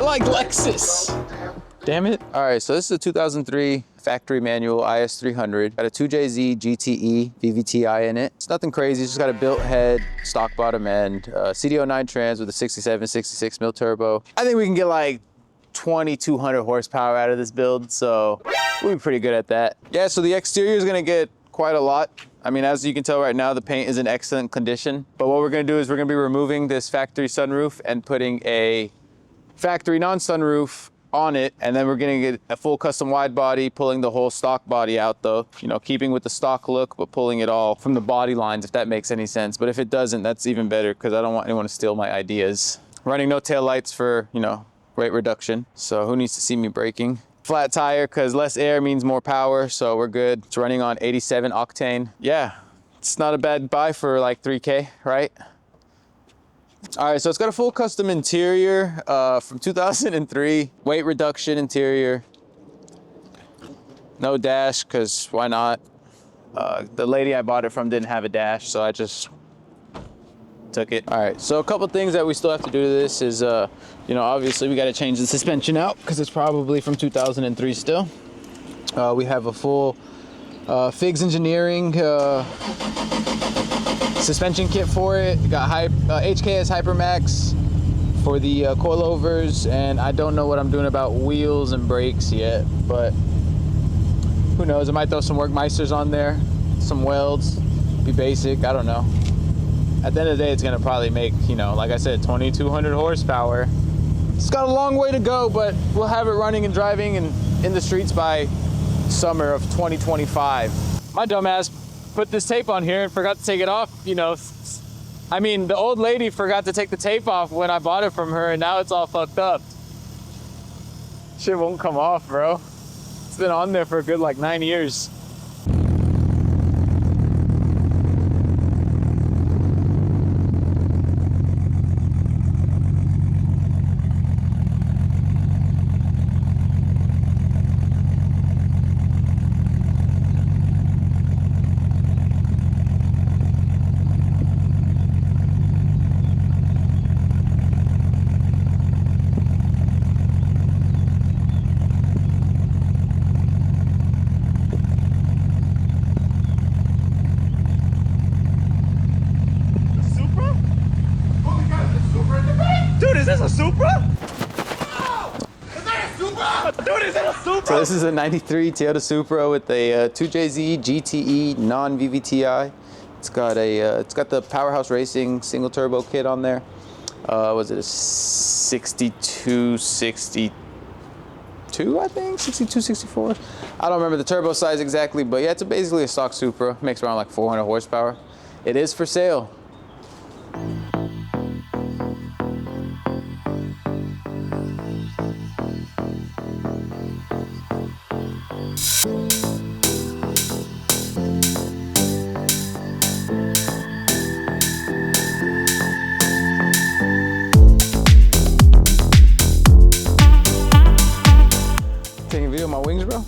like Lexus. Damn it. All right, so this is a 2003 factory manual IS300. Got a 2JZ GTE VVTi in it. It's nothing crazy, it's just got a built head, stock bottom end, CD09 trans with a 67, 66 mil turbo. I think we can get like 2,200 horsepower out of this build, so we'll be pretty good at that. Yeah, so the exterior is gonna get quite a lot. I mean, as you can tell right now, the paint is in excellent condition. But what we're gonna do is we're gonna be removing this factory sunroof and putting a factory non-sunroof on it, and then we're gonna get a full custom wide body, pulling the whole stock body out though, you know, keeping with the stock look, but pulling it all from the body lines, if that makes any sense. But if it doesn't, that's even better, because I don't want anyone to steal my ideas. Running no tail lights for, you know, weight reduction. So who needs to see me braking? Flat tire, because less air means more power, so we're good. It's running on 87 octane. Yeah, it's not a bad buy for like 3K, right? All right, so it's got a full custom interior from 2003. Weight reduction interior. No dash, because why not? The lady I bought it from didn't have a dash, so I just took it. All right, so a couple things that we still have to do to this is, you know, obviously we got to change the suspension out because it's probably from 2003 still. We have a full Figs Engineering suspension kit for it. We got HKS Hypermax for the coilovers, and I don't know what I'm doing about wheels and brakes yet, but who knows? I might throw some Workmeisters on there, some welds, be basic, I don't know. At the end of the day, it's gonna probably make, you know, like I said, 2,200 horsepower. It's got a long way to go, but we'll have it running and driving and in the streets by summer of 2025. My dumbass put this tape on here and forgot to take it off, you know. I mean, the old lady forgot to take the tape off when I bought it from her, and now it's all fucked up. Shit won't come off, bro. It's been on there for a good like 9 years. Dude, is this a Supra? Oh, is that a Supra? Dude, is that a Supra? So this is a 93 Toyota Supra with a 2JZ GTE non-VVTi. It's got the Powerhouse Racing single turbo kit on there. Was it a 62, I think? 62, 64? I don't remember the turbo size exactly, but yeah, it's basically a stock Supra. Makes around like 400 horsepower. It is for sale. Taking a video of my wings, bro?